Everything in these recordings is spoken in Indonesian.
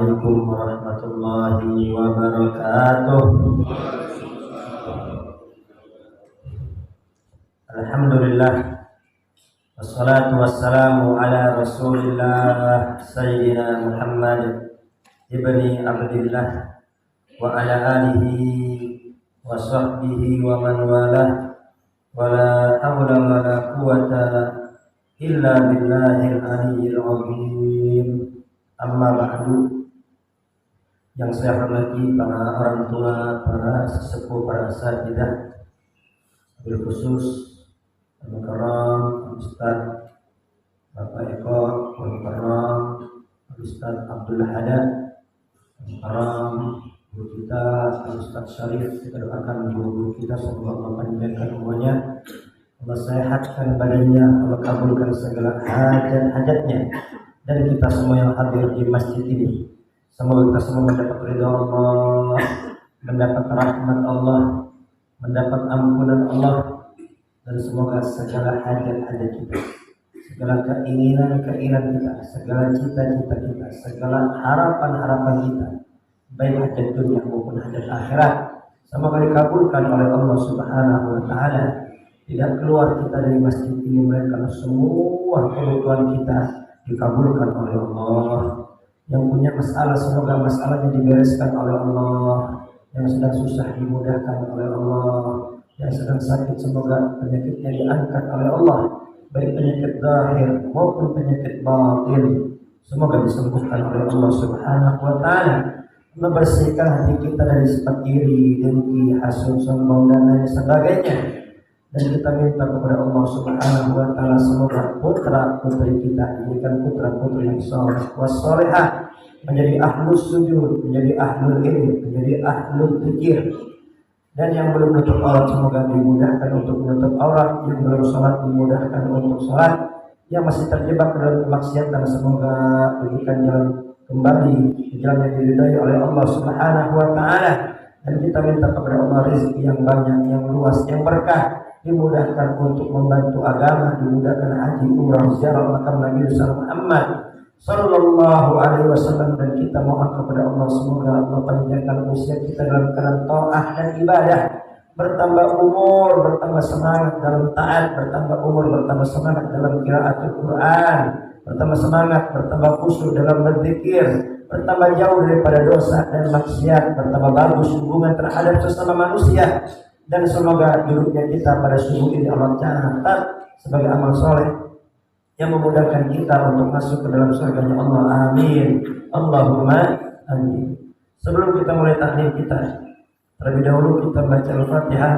Assalamualaikum warahmatullahi wabarakatuh. Alhamdulillah, wassalatu wassalamu ala rasulillah Sayyidina Muhammad ibni Abdillah wa ala alihi wa sahbihi wa man walah, wa la hawla wa la quwata illa billahil aliyyil azim. Amma ba'du. Yang saya hormati para orang tua, para sesepuh, para asatidzah, wabil khusus Al-Mukarram Ustaz Bapak Eko, Al-Mukarram Ustaz Abdul Hada, Al-Mukarram guru kita Ustaz Syarif. Kita doakan guru kita semoga Allah panjangkan umurnya, Allah sehatkan badannya, Allah kabulkan segala hajat-hajatnya. Dan kita semua yang hadir di masjid ini, semoga kita semua mendapat ridha Allah, mendapat rahmat Allah, mendapat ampunan Allah, dan semoga segala hajat-hajat kita, segala keinginan-keinginan kita, segala cita-cita kita, segala harapan-harapan kita, baik hajat dunia maupun hajat akhirat, semoga dikabulkan oleh Allah Subhanahu wa Ta'ala. Tidak keluar kita dari masjid ini melainkan semua kebutuhan kita dikabulkan oleh Allah. Yang punya masalah semoga masalahnya dibereskan oleh Allah, yang sedang susah dimudahkan oleh Allah, yang sedang sakit semoga penyakitnya diangkat oleh Allah, baik penyakit zahir maupun penyakit batin semoga disembuhkan oleh Allah Subhanahu wa Ta'ala. Membersihkan hati kita dari sifat iri, dengki, hasud, sombong dan lain sebagainya. Dan kita minta kepada Allah Subhanahu wa Ta'ala semoga putra-putri kita dijadikan putra-putri yang saleh wassalihah, menjadi ahlus sujud, menjadi ahlul ilm, menjadi ahlul dzikir. Dan yang belum menutup aurat semoga dimudahkan untuk menutup aurat, yang belum salat dimudahkan untuk salat, yang masih terjebak dalam kemaksiatan semoga berikan jalan kembali ke jalan yang diridai oleh Allah Subhanahu wa Ta'ala. Dan kita minta kepada Allah rezeki yang banyak, yang luas, yang berkah, dimudahkan untuk membantu agama, dimudahkan haji, umrah, ziarah makam Nabi Muhammad sallallahu alaihi wasallam. Dan kita mohon kepada Allah semoga Allah panjangkan usia kita dalam keadaan taat dan ibadah, bertambah umur, bertambah semangat dalam taat, bertambah umur, bertambah semangat dalam qiraatul Quran, bertambah semangat, bertambah khusyuk dalam berzikir, bertambah jauh daripada dosa dan maksiat, bertambah bagus hubungan terhadap sesama manusia. Dan semoga duduknya kita pada subuh ini Allah catat sebagai amal soleh yang memudahkan kita untuk masuk ke dalam surganya Allah. Amin, Allahumma amin. Sebelum kita mulai taklim kita, terlebih dahulu kita baca Al-Fatihah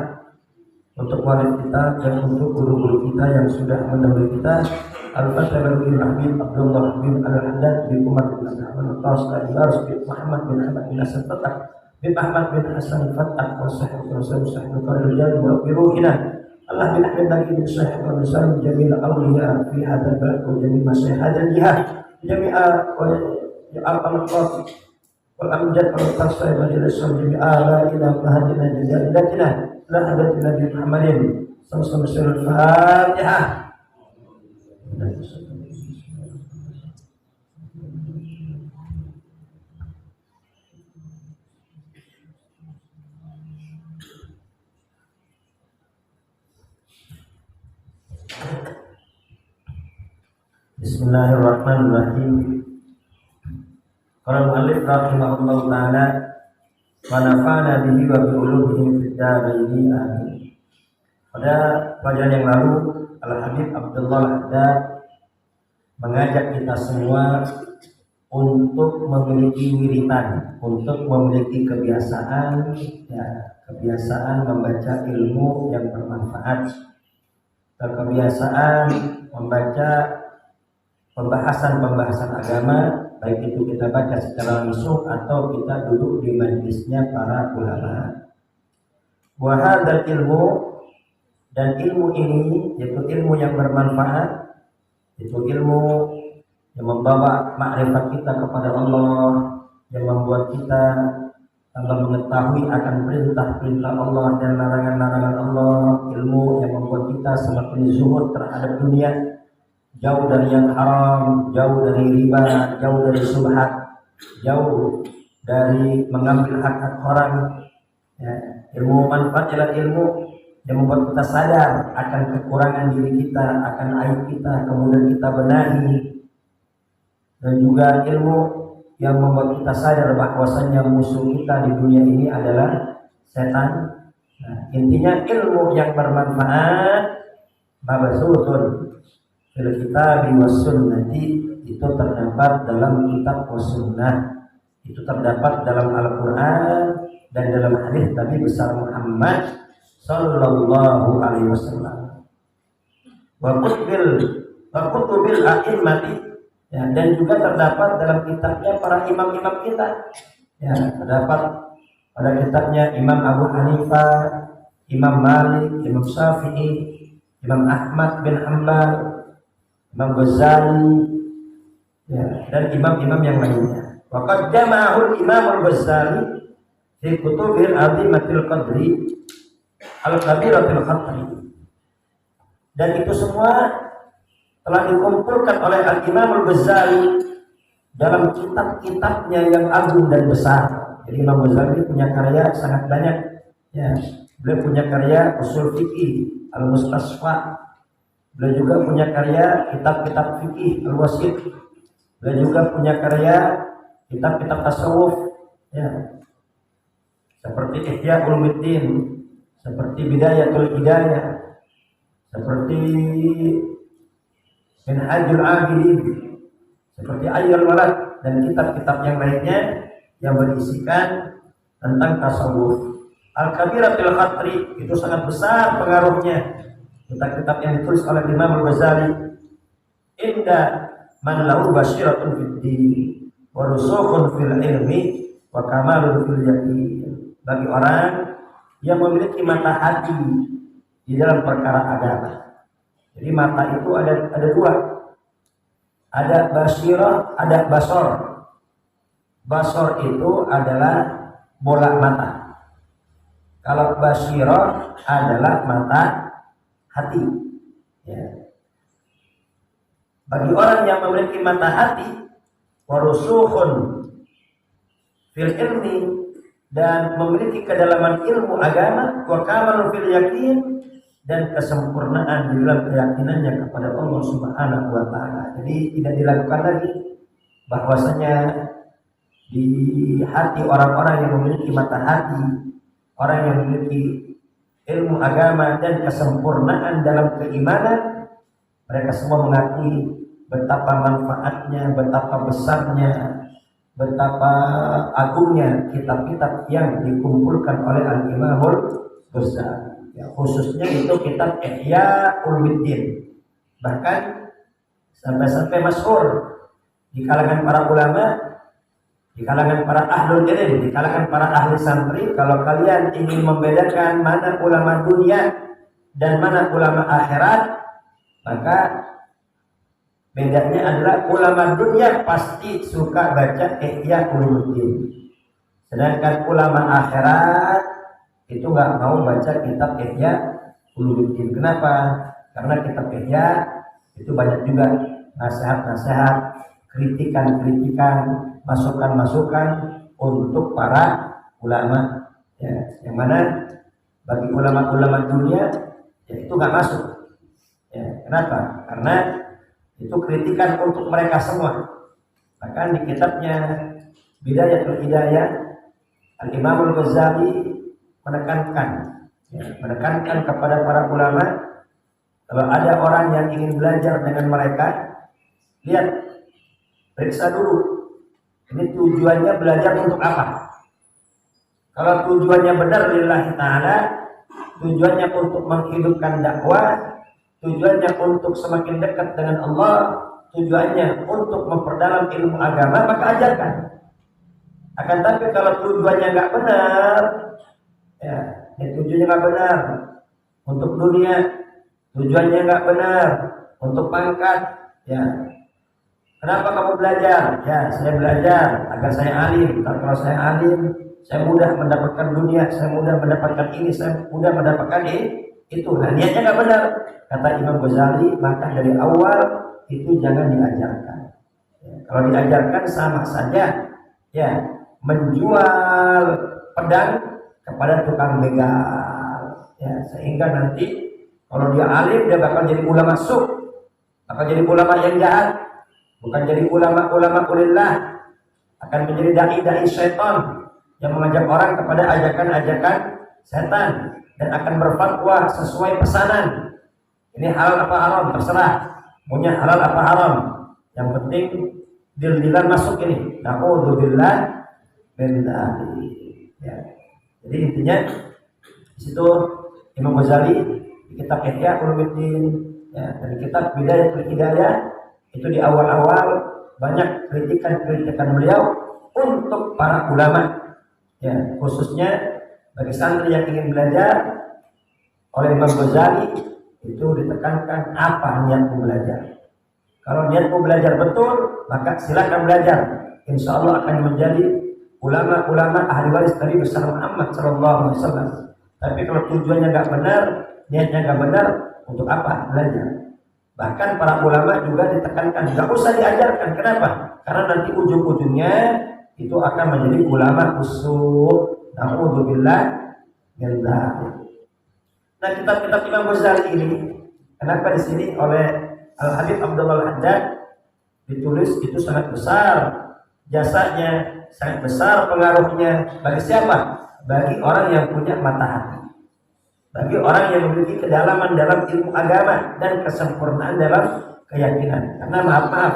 untuk walid kita dan untuk guru-guru kita yang sudah mendahului kita. Al-Fatihah bagi Habib Abdullah bin Al-Haddad bin Umar bin Abdul Qasim bin Muhammad bin Ahmad bin Hasan Fatah bin Ahmad bin Hasan Fatah wa sahih Rasul sahih Qadir wa biruhina Allah bin Ahmad lagi bin sahih wa Rasul jamil awliya fi hadzal balad wa jamil masyayikh hadzal jihad jami'a wa al-qamqat wal amjad wal tasayy wa rasul jami'a ila mahadina jazailatina la hadatina bi Muhammadin sallallahu alaihi Fatihah. Bismillahirrahmanirrahim. Qala al-mu'allif rahimahullah ta'ala wa nafa'ana bihi wa bi ulumihi fid dharain amin. Pada pelajaran yang lalu Al-Habib Abdullah Al-Haddad mengajak kita semua untuk memiliki wiritan, untuk memiliki kebiasaan membaca ilmu yang bermanfaat, kebiasaan membaca pembahasan agama, baik itu kita baca secara langsung atau kita duduk di majelisnya para ulama. Wa hadzal ilmu, dan ilmu ini yaitu ilmu yang bermanfaat, itu ilmu yang membawa makrifat kita kepada Allah, yang membuat kita tambah mengetahui akan perintah-perintah Allah dan larangan-larangan Allah, ilmu yang membuat kita semakin zuhud terhadap dunia, jauh dari yang haram, jauh dari riba, jauh dari subhat, jauh dari mengambil hak-hak orang. Ya, ilmu manfaat adalah ilmu yang membuat kita sadar akan kekurangan diri kita, akan aib kita, kemudian kita benahi. Dan juga ilmu yang membuat kita sadar bahwasanya musuh kita di dunia ini adalah setan. Nah, intinya ilmu yang bermanfaat mabsutun fil kitab was sunnati, itu terdapat dalam kitab was sunnah, itu terdapat dalam Al-Qur'an dan dalam hadis Nabi besar Muhammad sallallahu alaihi wasallam. Wa kutubil a'immati, ya, dan juga terdapat dalam kitabnya para imam-imam kita. Ya, terdapat pada kitabnya Imam Abu Hanifah, Imam Malik, Imam Syafi'i, Imam Ahmad bin Hanbal, Imam Ghazali, ya, dan imam-imam yang lainnya. Waqad jama'ahul Imam Al-Ghazali fi kutubil azimatil qadri al-kabiratil khatri. Dan itu semua telah dikumpulkan oleh Al-Imam Al-Ghazali dalam kitab-kitabnya yang agung dan besar. Jadi Imam Ghazali punya karya sangat banyak. Ya, beliau punya karya usul fikih Al-Mustasfa. Beliau juga punya karya kitab-kitab fikih Al-Wasit. Beliau juga punya karya kitab-kitab tasawuf. Ya, seperti Ihya Ulumuddin, seperti Bidayatul Hidayah, seperti Minhajul Abidin, seperti Ayyul Walad, dan kitab-kitab yang lainnya yang berisikan tentang tasawuf. Al-Kabiratul Khatri itu sangat besar pengaruhnya. Kitab-kitab yang ditulis oleh Imam Al-Ghazali, inda man lahu basyiratun fid din wa rusukhun fil ilmi wa kamalun fil yaqin. Bagi orang yang memiliki mata hati di dalam perkara agama. Jadi mata itu ada dua. Ada basyirah, ada basor. Basor itu adalah bola mata. Kalau basyirah adalah mata hati. Ya. Bagi orang yang memiliki mata hati, warusukhun fil ilmi, dan memiliki kedalaman ilmu agama, wa kamalun fil yakin, dan kesempurnaan di dalam keyakinannya kepada Allah Subhanahu wa taala. Jadi tidak dilakukan lagi bahwasanya di hati orang-orang yang memiliki mata hati, orang yang memiliki ilmu agama dan kesempurnaan dalam keimanan, mereka semua mengakui betapa manfaatnya, betapa besarnya, betapa agungnya kitab-kitab yang dikumpulkan oleh Al-Imam Al-Ghazali. Ya, khususnya itu kitab Ihya Ulumuddin. Bahkan sampai-sampai masyhur di kalangan para ulama, di kalangan para ahlul ilm, di kalangan para ahli santri, kalau kalian ingin membedakan mana ulama dunia dan mana ulama akhirat, maka bedanya adalah ulama dunia pasti suka baca Ihya Ulumuddin. Sedangkan ulama akhirat itu nggak mau baca kitab Ihya Ulumuddin. Kenapa? Karena kitab Ihya itu banyak juga nasihat-nasihat, kritikan-kritikan, masukan-masukan untuk para ulama. Ya, yang mana bagi ulama-ulama dunia ya itu nggak masuk. Ya, kenapa? Karena itu kritikan untuk mereka semua. Bahkan di kitabnya Bidayatul Hidayah, Al-Imam Al-Ghazali menekankan kepada para ulama, kalau ada orang yang ingin belajar dengan mereka, lihat, periksa dulu, ini tujuannya belajar untuk apa. Kalau tujuannya benar lillahi ta'ala, tujuannya untuk menghidupkan dakwah, tujuannya untuk semakin dekat dengan Allah, tujuannya untuk memperdalam ilmu agama, maka ajarkan. Akan tapi kalau tujuannya nggak benar, ya, tujuannya nggak benar untuk dunia, tujuannya nggak benar untuk pangkat, ya. Kenapa kamu belajar? Ya, saya belajar agar saya alim. Kalau saya alim, saya mudah mendapatkan dunia, saya mudah mendapatkan ini, saya mudah mendapatkan itu. Nah, niatnya nggak benar, kata Imam Ghazali. Maka dari awal itu jangan diajarkan. Ya, kalau diajarkan sama saja ya, menjual pedang kepada tukang begal, ya, sehingga nanti kalau dia alim dia bakal jadi ulama suk, bakal jadi ulama yang jahat, bukan jadi ulama ulillah, akan menjadi dai syaitan yang mengajak orang kepada ajakan-ajakan setan dan akan berfatwa sesuai pesanan. Ini halal apa haram terserah, maunya halal apa haram, yang penting dil-dilan masuk ini. Na'udzubillah min dzalik. Ya. Jadi intinya di situ Imam Ghazali di kitab Ihya Ulumuddin, ya, dan kitab Bidayatul Hidayah itu di awal-awal banyak kritikan beliau untuk para ulama, ya, khususnya bagi santri yang ingin belajar. Oleh Imam Ghazali itu ditekankan apa niatmu belajar. Kalau niatmu belajar betul, maka silakan belajar. Insya Allah akan menjadi ulama-ulama ahli waris Nabi besar Muhammad Sallallahu Alaihi Wasallam. Tapi kalau tujuannya nggak benar, niatnya nggak benar, untuk apa belajar? Bahkan para ulama juga ditekankan nggak usah diajarkan. Kenapa? Karena nanti ujung-ujungnya itu akan menjadi ulama usul. Na'udzubillah min dzalik. Nah, kitab-kitab Imam Ghazali ini, kenapa di sini oleh Al-Habib Abdullah Al-Haddad ditulis itu sangat besar jasanya, sangat besar pengaruhnya bagi siapa? Bagi orang yang punya mata hati, bagi orang yang memiliki kedalaman dalam ilmu agama dan kesempurnaan dalam keyakinan. Karena maaf,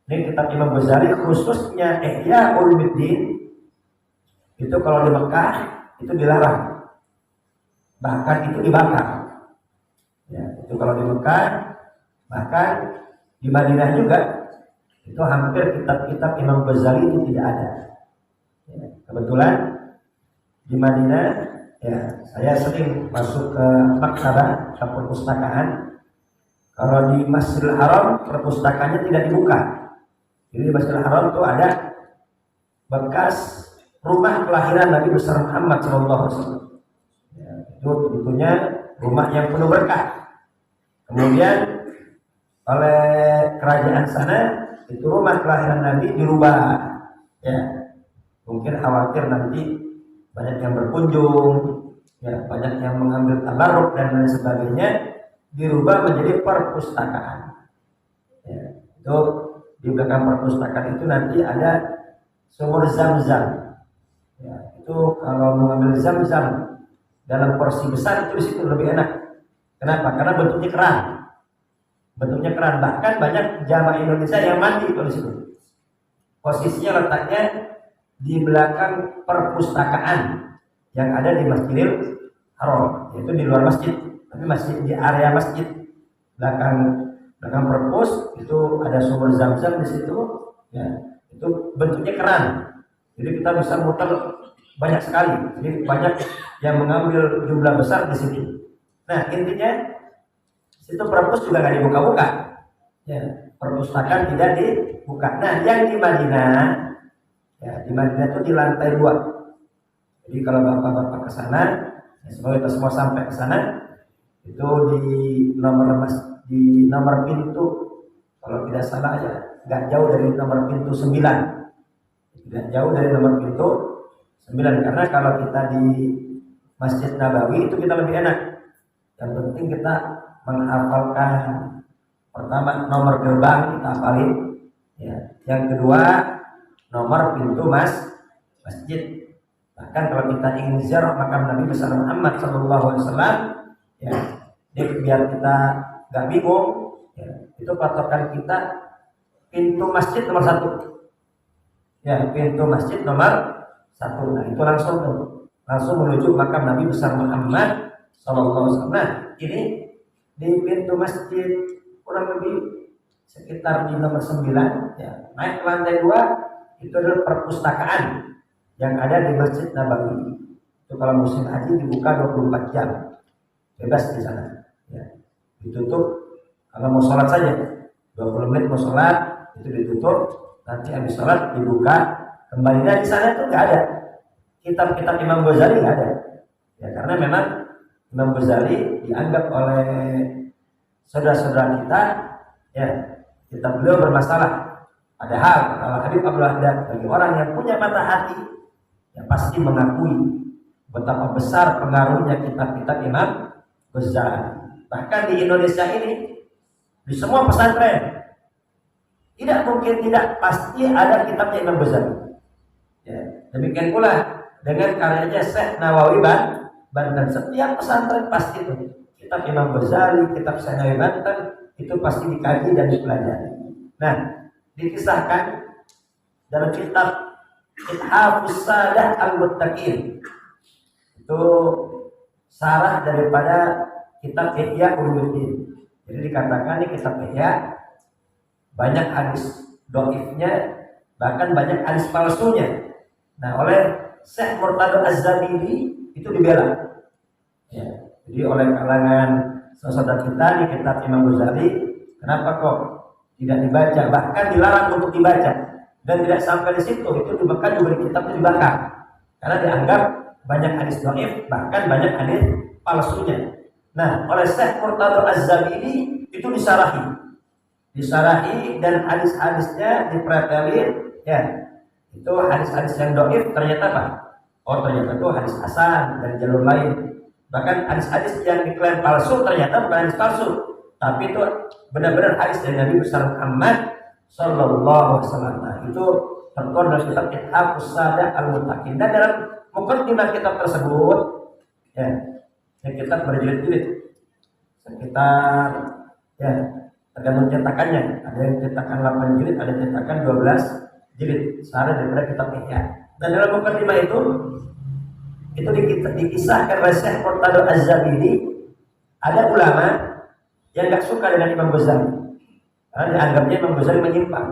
ini kitab Imam Ghazali khususnya Ihya Ulumuddin itu kalau di Mekah itu dilarang, bahkan itu dibakar. Ya, itu kalau di Mekah, bahkan di Madinah juga itu hampir kitab-kitab Imam Ghazali itu tidak ada. Ya, kebetulan di Madinah, ya, saya sering masuk ke maktabah, ke perpustakaan. Kalau di Masjidil Haram perpustakaannya tidak dibuka. Jadi di Masjidil Haram itu ada bekas rumah kelahiran Nabi besar Muhammad Sallallahu Alaihi Wasallam. Ya, itu tentunya rumah yang penuh berkah. Kemudian oleh kerajaan sana itu rumah kelahiran Nabi dirubah. Ya, mungkin khawatir nanti banyak yang berkunjung, ya, banyak yang mengambil tabarruk dan lain sebagainya, dirubah menjadi perpustakaan. Ya, itu di belakang perpustakaan itu nanti ada sumur Zam-Zam. Ya, itu kalau mengambil Zam-Zam dalam porsi besar itu di situ lebih enak. Kenapa? Karena bentuknya keran. Bentuknya keran. Bahkan banyak jamaah Indonesia yang mandi di situ. Posisinya letaknya di belakang perpustakaan yang ada di Masjidil Haram, yaitu di luar masjid, tapi masih di area masjid. Belakang perpus itu ada sumber Zam-Zam di situ. Ya, itu bentuknya keran. Jadi kita bisa muter banyak sekali. Jadi banyak yang mengambil jumlah besar di situ. Nah, intinya situ perpus juga nggak dibuka-buka. Ya, perpustakaan tidak dibuka. Nah, yang di Madinah, ya, di Madinah itu di lantai 2. Jadi kalau bapak-bapak ke sana, ya, semoga kita semua sampai ke sana, itu di nomor pintu, kalau tidak salah ya, nggak jauh dari nomor pintu 9. Tidak jauh dari nomor pintu 9, karena kalau kita di Masjid Nabawi itu kita lebih enak. Yang penting kita menghafalkan pertama nomor gerbang kita hafalin, ya. Yang kedua nomor pintu masjid. Bahkan kalau kita ingin ziarah makam Nabi besar Muhammad Sallallahu Alaihi Wasallam, ya, biar kita nggak bingung, ya, itu patokan kita pintu masjid nomor 1. Ya, pintu masjid nomor 1. Nah, itu langsung menuju makam Nabi besar Muhammad Sallallahu Alaihi Wasallam. Nah, ini di pintu masjid kurang lebih sekitar di nomor 9, ya. Naik ke lantai 2 itu adalah perpustakaan yang ada di Masjid Nabawi. Itu kalau musim haji dibuka 24 jam. Bebas di sana. Ya. Ditutup kalau mau sholat saja. 20 menit mau sholat itu ditutup. Nanti habis sholat dibuka kembali. Nah, di sana itu nggak ada kitab-kitab Imam Ghazali, nggak ada. Ya, karena memang Imam Ghazali dianggap oleh saudara-saudara kita, ya, kitab beliau bermasalah. Padahal kalau Habib Abdul Haddad bagi orang yang punya mata hati, yang pasti mengakui betapa besar pengaruhnya kitab-kitab Imam Ghazali. Bahkan di Indonesia ini, di semua pesantren, tidak mungkin tidak pasti ada kitabnya Imam Ghazali. Ya, demikian pula dengan karyanya Syekh Nawawi Banten. Setiap pesantren pasti itu kitab Imam Ghazali, kitab Syekh Nawawi Banten itu pasti dikaji dan dipelajari. Nah, dikisahkan dalam kitab Ithafus Sadah Al-Muttaqin, itu sarah daripada kitab Ihya Ulumuddin. Jadi dikatakan di kitab Ihya banyak hadis dhaifnya, bahkan banyak hadis palsunya. Nah, oleh Syekh Murtada Az-Zabidi itu dibela. Ya, jadi oleh kalangan saudara kita di kitab Imam Ghazali, kenapa kok tidak dibaca, bahkan dilarang untuk dibaca, dan tidak sampai di situ, itu dibakar juga di kitab itu dibakar, karena dianggap banyak hadis dhaif, bahkan banyak hadis palsunya. Nah, oleh Syekh Murtada Az-Zabidi itu disarahi dan hadis-hadisnya dipretelin, ya. Itu hadis-hadis yang dhaif ternyata apa? Oh, ternyata itu hadis hasan dari jalur lain. Bahkan hadis-hadis yang diklaim palsu ternyata bukan hadis palsu, tapi itu benar-benar hadis dari Nabi besar Muhammad sallallahu alaihi wasallam. Nah, itu tertuang dalam kitab Ithafus Sadah Al-Muttaqin. Dan dalam mukaddimah kitab tersebut, ya, yang kitab berjilid-jilid sekitar, ya, tergantung cetakannya. Ada yang cetakan 8 jilid, ada yang cetakan 12 jilid, sarah daripada kitab Ihya. Dan dalam mukaddimah itu dikisahkan oleh Syekh Murtada Az-Zabidi, ada ulama yang gak suka dengan Imam Ghazali karena dianggapnya Imam Ghazali menyimpang.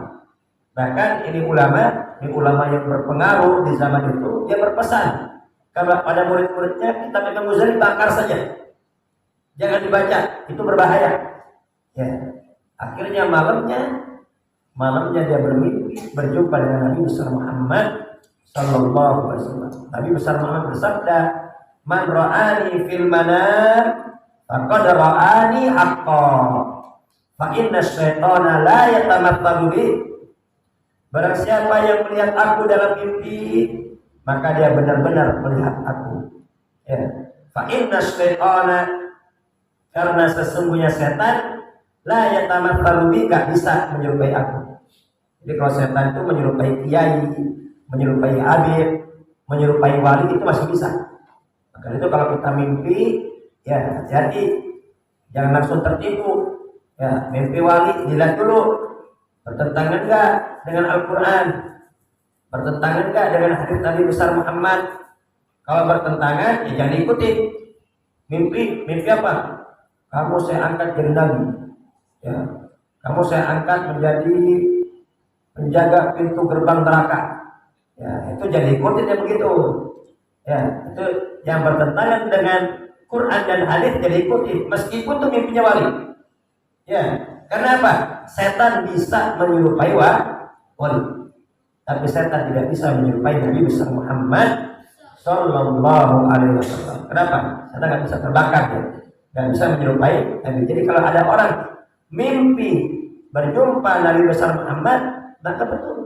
Bahkan ini ulama yang berpengaruh di zaman itu, dia berpesan kalau pada murid-muridnya kitab Imam Ghazali bakar saja, jangan dibaca, itu berbahaya. Ya. Akhirnya malamnya dia bermimpi berjumpa dengan Nabi besar Muhammad sallallahu alaihi wasallam. Nabi besar Muhammad bersabda, "Man ra'ani fil manam faqad ra'ani haqqan. Fa inna syaitana la yatamatsalu bi." Barang siapa yang melihat aku dalam mimpi, maka dia benar-benar melihat aku. Ya. Fa inna syaitana, karena sesungguhnya setan la yatamatsalu bi, enggak bisa menyerupai aku. Jadi kalau setan itu menyerupai kiai, menyerupai habib, menyerupai wali itu masih bisa. Maka itu kalau kita mimpi, ya hati-hati, jangan langsung tertipu. Ya, mimpi wali dilihat dulu bertentangan enggak dengan Al-Quran, bertentangan enggak dengan hadis Nabi besar Muhammad. Kalau bertentangan, ya jangan ikuti. Mimpi apa? Kamu saya angkat jadi nabi, ya, kamu saya angkat menjadi penjaga pintu gerbang neraka. Ya, itu jadi ikutin yang begitu. Ya, itu yang bertentangan dengan Quran dan hadis jadi ikuti, meskipun itu mimpinya wali. Ya, karena apa? Setan bisa menyerupai wali, tapi setan tidak bisa menyerupai Nabi besar Muhammad sallallahu alaihi wasallam. Kenapa? Setan nggak bisa terbakar, ya, nggak bisa menyerupai Nabi. Jadi kalau ada orang mimpi berjumpa Nabi besar Muhammad, maka betul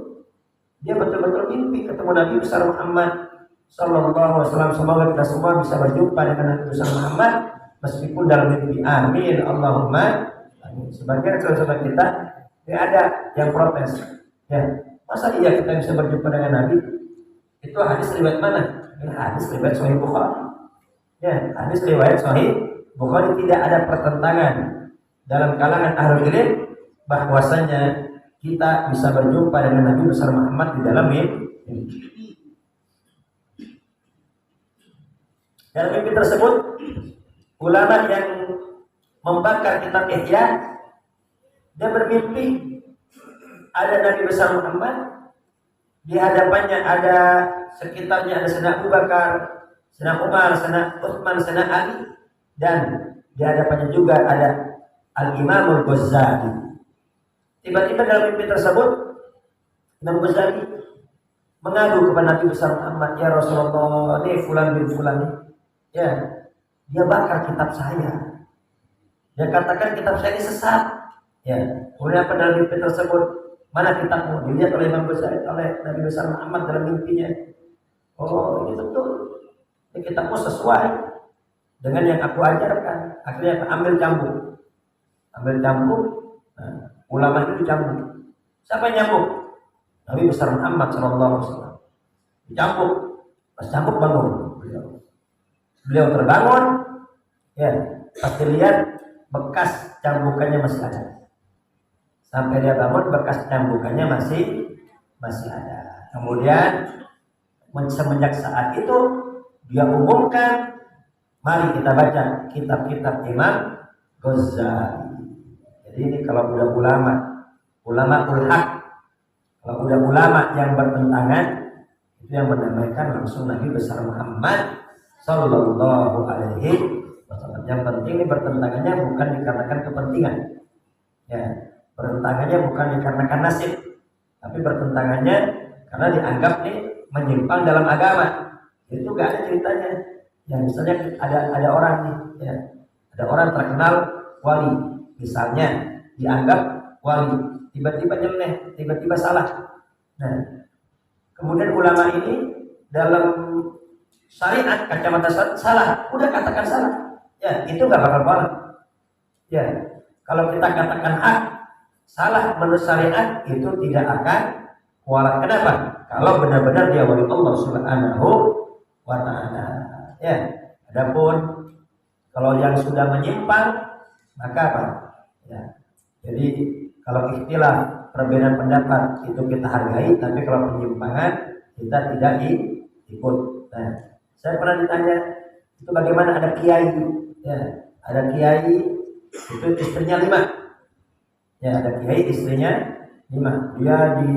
dia betul-betul mimpi ketemu Nabi besar Muhammad sallallahu alaihi wasallam. Semoga kita semua bisa berjumpa dengan Nabi besar Muhammad meskipun dalam mimpi. Amin Allahumma amin. Sebagian saudara kita ini ada yang protes, ya, masa iya kita bisa berjumpa dengan Nabi? Itu hadis riwayat mana? Ini hadis riwayat Sahih Bukhari. Ya, hadis riwayat Sahih Bukhari. Tidak ada pertentangan dalam kalangan ahlul ilm bahwasanya kita bisa berjumpa dengan Nabi besar Muhammad di dalam mimpi. Dalam mimpi tersebut, ulama yang membakar kitab Ihya, dia bermimpi ada Nabi besar Muhammad, di hadapannya ada, sekitarnya ada Sayyidina Abu Bakar, Sayyidina Umar, Sayyidina Utsman, Sayyidina Ali, dan di hadapannya juga ada Al-Imamul Ghazali. Tiba-tiba dalam mimpi tersebut, Imam Ghazali mengadu kepada Nabi besar Muhammad, ya Rasulullah, ini fulan bin fulan, ya, dia bakar kitab saya. Dia katakan kitab saya ini sesat. Ya, kemudian apa dalam mimpi tersebut? Mana kitabmu? Dilihat oleh Imam Ghazali, oleh Nabi besar Muhammad dalam mimpinya. Oh, ini betul. Ini kitabmu sesuai dengan yang aku ajarkan. Akhirnya aku ambil cambuk. Nah, ulama itu dicambuk. Siapa yang nyambuk? Nabi besar Muhammad SAW. Dicambuk. Pas cambuk bangun. Beliau terbangun. Ya, pas dilihat bekas cambukannya masih ada. Sampai dia bangun bekas cambukannya masih ada. Kemudian semenjak saat itu dia umumkan, mari kita baca kitab-kitab Imam Ghazali. Jadi ini kalau udah ulama ulhaq, kalau udah ulama yang bertentangan, itu yang menamaikan langsung Nabi besar Muhammad Sallallahu Alaihi Wasallam. Yang penting ini bertentangannya bukan dikarenakan kepentingan, ya, bertentangannya bukan dikarenakan nasib, tapi bertentangannya karena dianggap nih menyimpang dalam agama. Itu gak ada ceritanya. Yang misalnya ada orang nih, ya, ada orang terkenal wali, misalnya dianggap wali, tiba-tiba nyeleneh, tiba-tiba salah. Nah, kemudian ulama ini dalam syariat kacamata salah, udah katakan salah, ya itu gak bakal boleh. Ya, kalau kita katakan hak, salah menurut syariat itu tidak akan kualat. Kenapa? Kalau benar-benar dia wali Allah Subhanahu wa Ta'ala. Ya, adapun kalau yang sudah menyimpang, maka apa? Ya, jadi kalau ikhtilaf perbedaan pendapat itu kita hargai, tapi kalau penyimpangan kita tidak ikut. Nah, saya pernah ditanya, itu bagaimana ada kiai? Ya, ada kiai itu istrinya 5. Ya, ada kiai istrinya 5. Dia di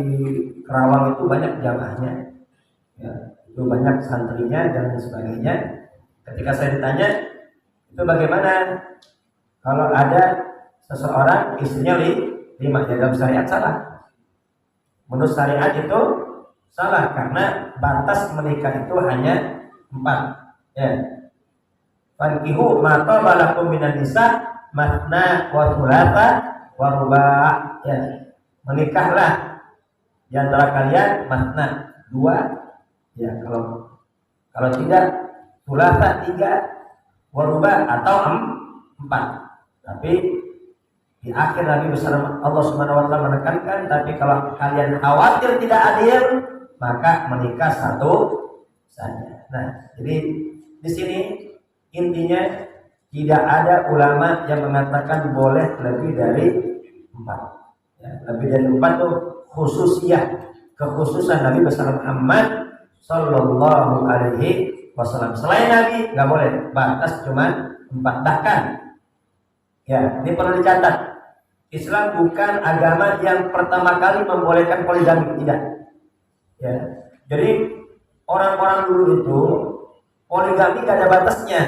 Kerawang itu banyak jamaahnya. Ya, itu banyak santrinya dan sebagainya. Ketika saya ditanya, itu bagaimana kalau ada seseorang istrinya 5, ya dalam syariat salah. Menurut syariat itu salah karena batas menikah itu hanya 4. Ya. Fankihu ma taba lakum minan nisa matna wa thulatha wa ruba'. Ya. Menikahlah di antara kalian matna 2. Ya, kalau tidak thulatha 3 wa ruba' atau 4. Tapi di akhir Nabi besar Allah Subhanahu wa taala menekankan, tapi kalau kalian khawatir tidak adil, maka menikah 1 saja. Nah, jadi di sini intinya tidak ada ulama yang mengatakan boleh lebih dari 4. Ya, lebih dari 4 itu khususiyah, kekhususan Nabi besar Muhammad Sallallahu Alaihi Wasallam. Selain Nabi nggak boleh, batas cuma 4. Bahkan, ya ini perlu dicatat, Islam bukan agama yang pertama kali membolehkan poligami, tidak. Ya, jadi orang-orang dulu itu poligami gak ada batasnya.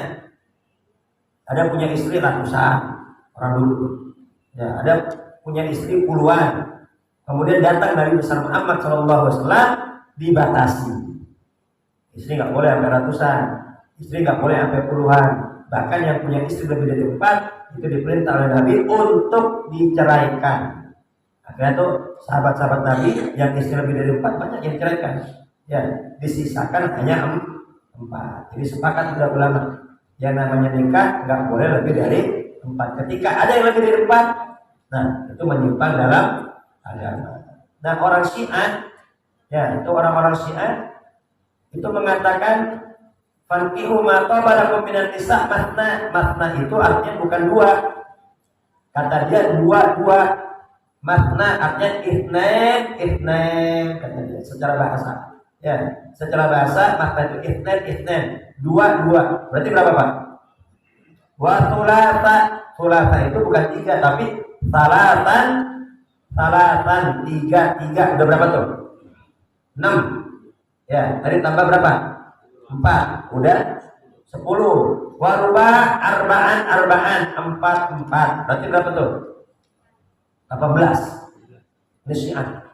Ada punya istri ratusan orang dulu. Ya, ada punya istri puluhan. Kemudian datang Nabi besar Muhammad SAW, dibatasi. Istri nggak boleh sampai ratusan, istri nggak boleh sampai puluhan. Bahkan yang punya istri lebih dari 4 itu diperintah oleh Nabi untuk diceraikan. Akhirnya tuh sahabat-sahabat Nabi yang istri lebih dari 4 banyak yang diceraikan. Ya, disisakan hanya 4. Jadi sepakat sudah ulama, yang namanya nikah nggak boleh lebih dari 4. Ketika ada yang lebih dari 4, nah itu menyimpang dalam agama. Nah, orang Syiah, ya itu orang-orang Syiah itu mengatakan fankihu ma taba lakum minan nisa matna. Matna itu artinya bukan 2. Kata dia 2. Matna artinya ihnain kata dia secara bahasa. Ya, secara bahasa matna itu ihnain 2. Berarti berapa, Pak? Wa thulatha itu bukan 3 tapi salatan 3. Udah berapa tuh? 6. Ya, tadi tambah berapa? 4. Udah 10. Waruba arba'an 4. Berarti berapa tuh? 18. Ini Syiah.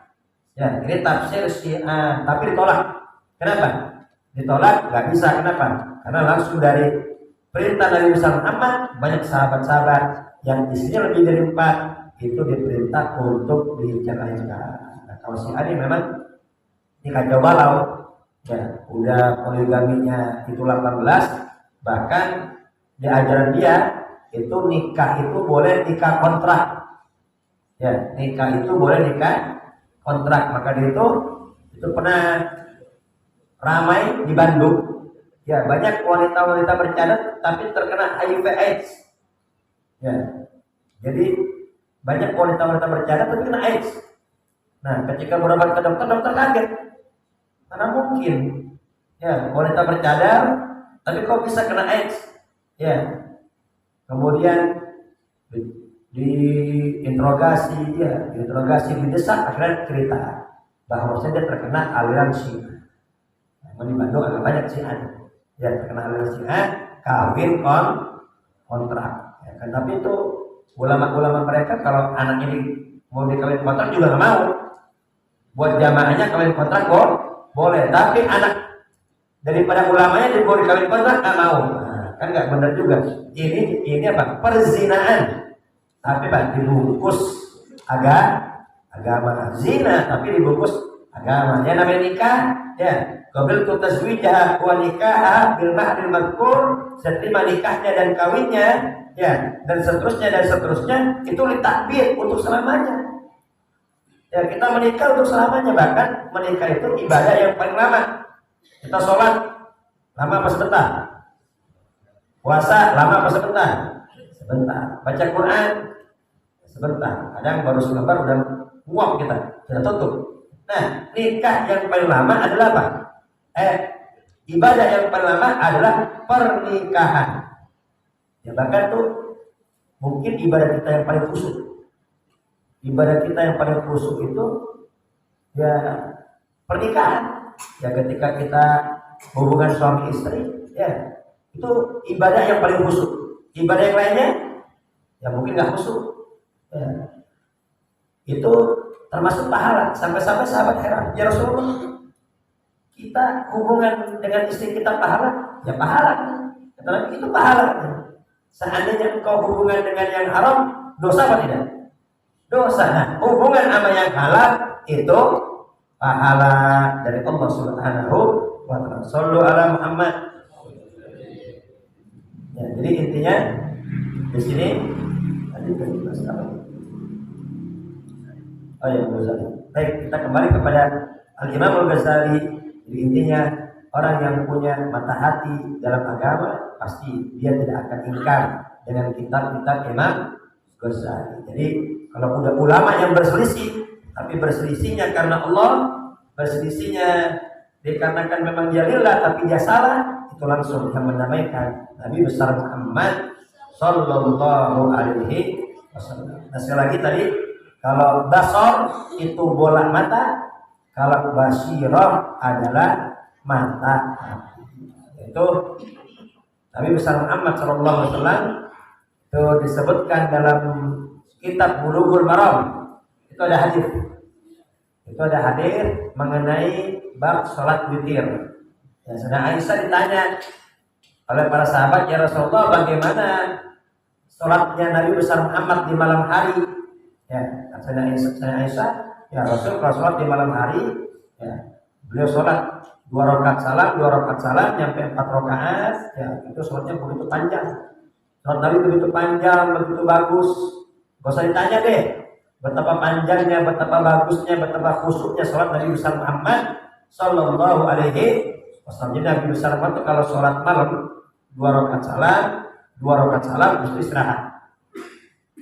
Ya, ini tafsir Syiah, tapi ditolak. Kenapa? Ditolak nggak bisa. Kenapa? Karena langsung dari perintah Nabi besar Muhammad, banyak sahabat-sahabat yang istrinya lebih dari 4 itu diperintah untuk diceraikan. Kalau si ini memang ini kacau balau, ya udah poligaminya itu 18, bahkan di ajaran dia itu nikah itu boleh nikah kontrak, ya nikah itu boleh nikah kontrak. Maka dia itu pernah ramai di Bandung, ya banyak wanita-wanita bercadar tapi terkena HIV/AIDS, ya jadi banyak wanita-wanita bercadar tapi kena AIDS. Nah, ketika berobat ke dokter, dokter kaget. Karena mungkin ya wanita bercadar tapi kok bisa kena AIDS? Ya. Kemudian diinterogasi, didesak, akhirnya cerita bahwa dia terkena aliran Syiah. Nah, di Bandung agak banyak Syiah. Ya, terkena aliran Syiah, kawin kontrak. Ya, kan tapi itu ulama-ulama mereka kalau anak ini mau dikawin kontrak juga nggak mau. Buat jamaahnya kawin kontrak kok boleh, tapi anak daripada ulamanya dibawa dikawin kontrak nggak mau. Nah, kan nggak benar juga. Ini apa? Perzinaan. Tapi Pak dibungkus agama. Zina tapi dibungkus agama. Ya namanya nikah, ya. Qabil tu tazwijah wa nikah bil mahril madkur, seterima nikahnya dan kawinnya, ya, dan seterusnya itu litakbir untuk selamanya. Ya, kita menikah untuk selamanya, bahkan menikah itu ibadah yang paling lama. Kita sholat lama apa sebentar? Puasa lama apa sebentar? Sebentar. Baca Quran sebentar. Kadang baru sebentar udah nguap kita, sudah tutup. Nah, nikah yang paling lama adalah apa? Ibadah yang paling lama adalah pernikahan. Ya bahkan tuh mungkin ibadah kita yang paling khusyuk. Ibadah kita yang paling khusyuk itu ya pernikahan. Ya ketika kita hubungan suami istri, ya itu ibadah yang paling khusyuk. Ibadah yang lainnya ya mungkin nggak khusyuk. Ya. Itu termasuk pahala. Sampai-sampai sahabat heran, ya Rasulullah, kita hubungan dengan istri kita pahala? Ya pahala. Tetapi itu pahala. Seandainya engkau hubungan dengan yang haram, dosa apa tidak? Dosa. Nah, hubungan sama yang halal itu pahala dari Allah Subhanahu wa ta'ala. Shallu ala Muhammad. Ya, jadi intinya di sini tadi kita apa? Oh ya, Ghazali. Baik, kita kembali kepada Al-Imam Al-Ghazali. Jadi intinya orang yang punya mata hati dalam agama pasti dia tidak akan ingkar dengan kitab-kitab Imam Ghazali. Jadi kalau udah ulama yang berselisih, tapi berselisihnya karena Allah, berselisihnya dikarenakan memang dia lillah tapi dia salah, itu langsung yang mendamaikan Nabi besar Muhammad Sallallahu Alaihi Wasallam. Nah sekali lagi tadi, kalau basor itu bola mata, kalau basirah adalah mata hati. Itu Nabi besar Muhammad Sallallahu Alaihi Wasallam itu disebutkan dalam kitab Bulughul Maram. Itu ada hadis. Itu ada hadis mengenai bab salat witir. Ya, Sayyidah Aisyah ditanya oleh para sahabat, ya Rasulullah, bagaimana salatnya Nabi besar Muhammad di malam hari? Ya, Sayyidah Aisyah, ya Rasul kalau salat di malam hari, ya beliau salat 2 rakaat salam, nyampe 4 rakaat, ya itu salatnya begitu panjang. Salat Nabi begitu panjang, begitu bagus. Gak usah ditanya deh betapa panjangnya, betapa bagusnya, betapa khusyuknya salat Nabi besar Muhammad Sallallahu Alaihi Wasallam. Jadi Nabi besar Muhammad itu kalau salat malam 2 rakaat salam mesti istirahat.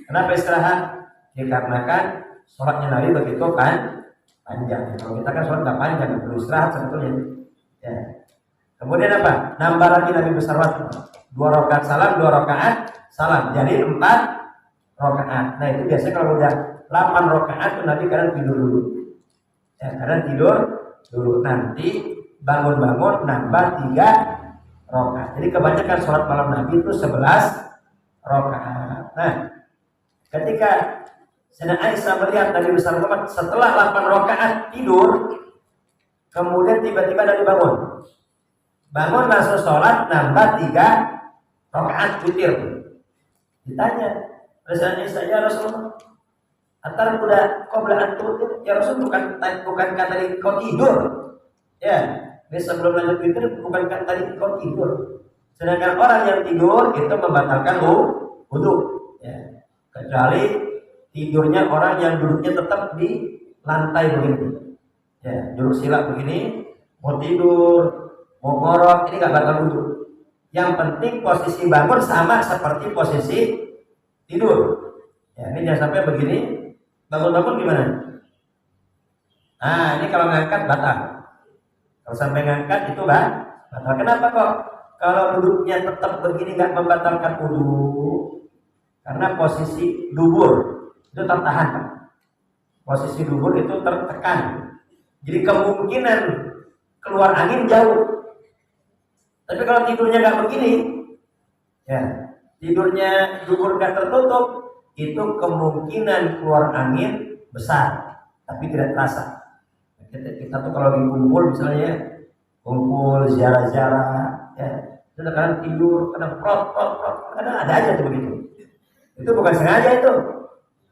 Kenapa istirahat? Dikarenakan salatnya Nabi begitu kan panjang. Kalau kita kan salat nggak panjang, perlu istirahat sebetulnya. Ya. Kemudian apa? Nambah lagi Nabi besar Muhammad 2 rakaat salam, jadi 4 rakaat. Nah itu biasanya kalau udah 8 rakaat tuh Nabi kadang tidur dulu. Ya, kadang tidur dulu, nanti bangun-bangun nambah 3 rakaat. Jadi kebanyakan sholat malam Nabi itu 11 rakaat. Nah, ketika Sayyidah Aisyah melihat Nabi besar Muhammad setelah 8 rakaat tidur, kemudian tiba-tiba Nabi bangun langsung sholat nambah 3 rakaat witir. Ditanya oleh Sayyidah Aisyah, ya Rasulullah, Antara udah qabla antum, ya Rasul bukankah tadi kau tidur? Ya, ini sebelum lanjut itu bukankah tadi kau tidur? Sedangkan orang yang tidur itu membatalkan wudu. Ya. Kecuali tidurnya orang yang duduknya tetap di lantai begini. Ya, duduk sila begini, mau tidur, mau ngorok, ini nggak batal wudu. Yang penting posisi bangun sama seperti posisi tidur. Ya, ini jangan sampai begini. Bangun-bangun gimana? Nah, ini kalau ngangkat batal. Kalau sampai ngangkat itu batal. Kenapa kok? Kalau duduknya tetap begini nggak membatalkan wudu? Karena posisi dubur itu tertahan. Posisi dubur itu tertekan. Jadi kemungkinan keluar angin jauh. Tapi kalau tidurnya nggak begini, ya tidurnya dubur nggak tertutup, itu kemungkinan keluar angin besar, tapi tidak terasa. Kita tuh kalau dikumpul misalnya, kumpul ziarah-ziarah, ya, itu kadang tidur, kadang prot, kadang ada aja tuh begitu. Itu bukan sengaja itu.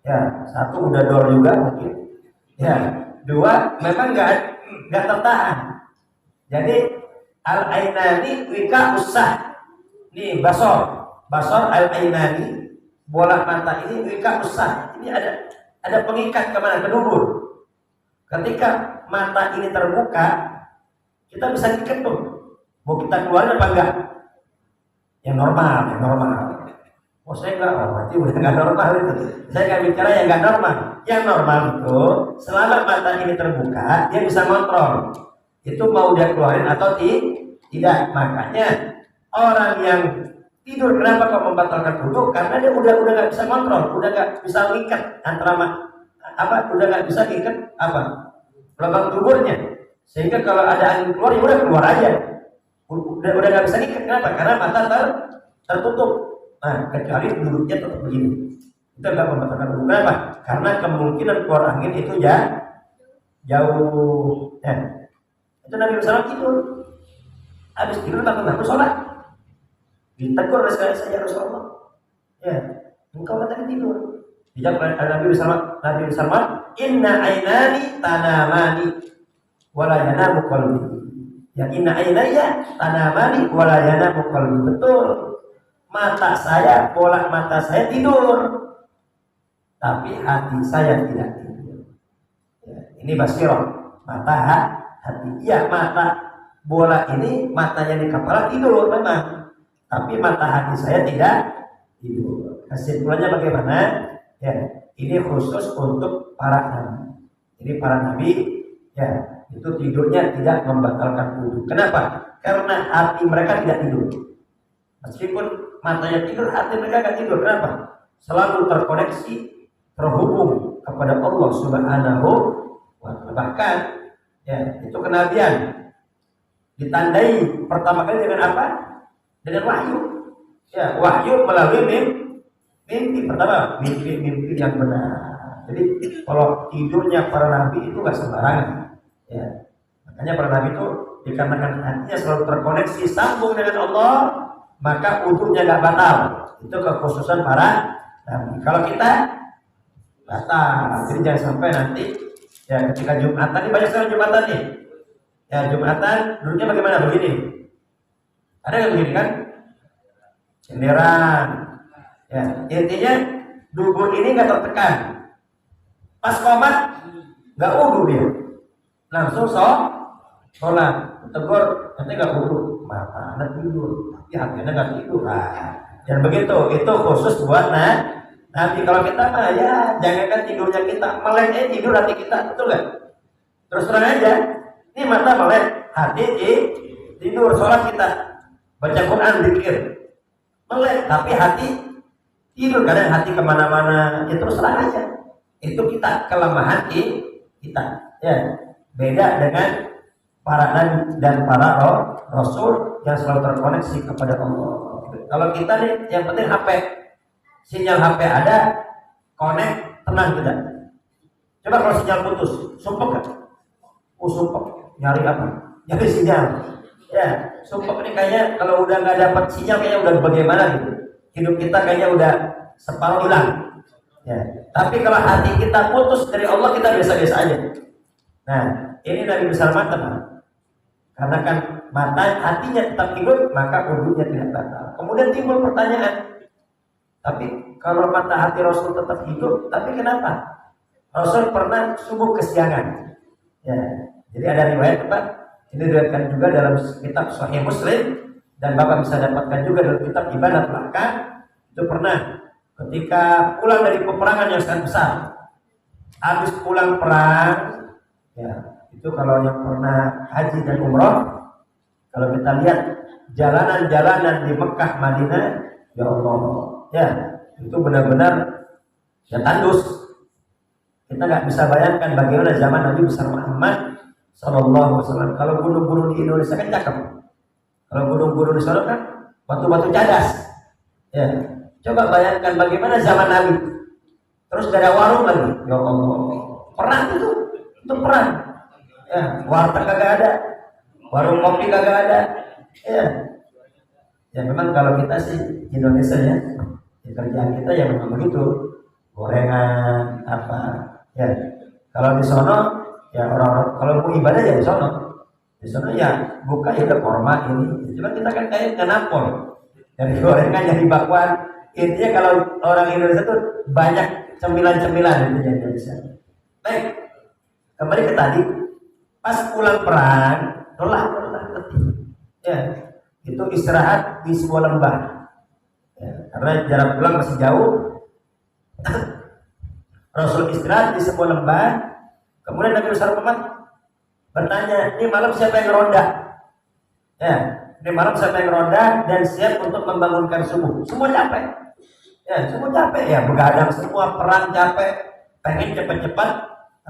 Ya, satu udah dor juga mungkin. Ya, dua memang nggak tertahan. Jadi al-ainani wika usah. Nih basor al-ainani. Bola mata ini wika usah. Ini ada pengikat kemana? Ke dubur. Ketika mata ini terbuka, kita bisa ikat tuh. Mau kita keluarin apa enggak? Yang normal. Oh saya enggak, berarti udah enggak normal itu. Saya enggak bicara yang enggak normal. Yang normal itu selama mata ini terbuka, dia bisa kontrol. Itu mau dia keluarin atau tidak. Makanya orang yang tidur kenapa kok membatalkan wudu? Karena dia udah nggak bisa kontrol, udah nggak bisa mengikat antara udah nggak bisa mengikat lubang tuburnya, sehingga kalau ada angin keluar ya udah keluar aja, udah nggak bisa mengikat. Kenapa? Karena mata tertutup. Nah, kecuali duduknya tetap begini, itu nggak membatalkan wudu. Kenapa? Karena kemungkinan keluar angin itu jauh. Itu Nabi Muhammad tidur, habis tidur takut sholat. Ditegur oleh saya Rasulullah. Ya, engkau katanya tidur. Dijawab Nabi Muhammad, inna ainani tanamani wala yanamu qalbi. Ya inna ainaya tanamani wala yanamu qalbi. Betul. Mata saya, bola mata saya tidur. Tapi hati saya tidak tidur. Ya, ini basirah. Mata hati. Ya, mata bola ini matanya di kepala tidur memang. Tapi mata hati saya tidak tidur. Kesimpulannya bagaimana? Ya, ini khusus untuk para nabi. Ini para nabi, ya, itu tidurnya tidak membatalkan wudu. Kenapa? Karena hati mereka tidak tidur. Meskipun matanya tidur, hati mereka tidak tidur. Kenapa? Selalu terkoneksi, terhubung kepada Allah Subhanahu wa Ta'ala. Bahkan, ya, itu kenabian ditandai pertama kali dengan apa? Dengan wahyu. Ya, wahyu melalui mimpi pertama, mimpi yang benar. Jadi kalau tidurnya para nabi itu nggak sembarangan. Ya, makanya para nabi itu dikarenakan hatinya selalu terkoneksi sambung dengan Allah, maka wudunya nggak batal. Itu kekhususan para nabi. Kalau kita batal. Jadi jangan sampai nanti ya ketika Jumatan, ini banyak sekali Jumatan nih. Ya Jumatan dulunya bagaimana? Begini. Ada yang begini kan? Cenderan. Ya, intinya dubur ini nggak tertekan. Pas qomat nggak wudu dia, langsung sholat. Tegur, nanti nggak wudu, mata anak tidur, tapi hatinya nggak tidur. Dan begitu, itu khusus buat nanti kalau kita mah ya jangankan tidurnya kita, melek tidur hati kita, betul nggak? Terus terang aja, ini mata melek, hati tidur, sholat kita. Baca Quran, zikir, melek, tapi hati tidur. Kadang hati kemana-mana, ya terus terang aja. Itu kita kelemahan kita. Ya, beda dengan para nabi dan para rasul yang selalu terkoneksi kepada Allah. Kalau kita nih, yang penting HP, sinyal HP ada, connect, tenang kita. Coba kalau sinyal putus, sumpah kan? Sumpah, nyari apa? Nyari sinyal. Ya, sumpah ini kayaknya kalau udah nggak dapat sinyal kayaknya udah bagaimana gitu. Hidup kita kayaknya udah separuh hilang. Ya. Tapi kalau hati kita putus dari Allah, kita biasa-biasa aja. Nah, ini Nabi besar mata, karena kan mata hatinya tetap hidup, maka wudunya tidak batal. Kemudian timbul pertanyaan, tapi kalau mata hati Rasul tetap hidup, tapi kenapa Rasul pernah subuh kesiangan? Ya, jadi ada riwayat Pak, ini diriwayatkan juga dalam kitab Sahih Muslim, dan Bapak bisa dapatkan juga dalam kitab Ibadat Belakang. Itu pernah ketika pulang dari peperangan yang sangat besar, habis pulang perang, ya itu kalau yang pernah haji dan umroh, kalau kita lihat jalanan-jalanan di Mekah, Madinah, ya Allah, ya itu benar-benar ya tandus. Kita nggak bisa bayangkan bagaimana zaman Nabi besar Muhammad Sallallahu Alaihi Wasallam. Kalau gunung-gunung di Indonesia kan cakep, kalau gunung-gunung di sana kan batu-batu cadas. Ya, coba bayangkan bagaimana zaman Nabi. Terus gak ada warung lagi, ya Allah. Perang itu perang. Ya, warteg kagak ada, warung kopi kagak ada. Ya, ya memang kalau kita sih Indonesia ya, kerjaan kita ya memang begitu, gorengan apa. Ya, kalau di sono ya orang-orang kalau mau ibadah ya di sono. Di sana ya buka ya udah korma ini. Cuma kita kan kayak kenapol dari gorengan jadi bakwan. Intinya kalau orang Indonesia tuh banyak cemilan-cemilan gitu ya Indonesia. Baik, kembali ke tadi. Pas pulang perang, lelah. Ya, itu istirahat di sebuah lembah. Ya, karena jarak pulang masih jauh. Rasul istirahat di sebuah lembah. Kemudian Nabi besar Muhammad bertanya, ini malam siapa yang ngeronda? Ya, ini malam siapa yang ngeronda dan siap untuk membangunkan subuh? Semua capek. Ya, semua capek ya, begadang semua, perang capek, pengen cepat-cepat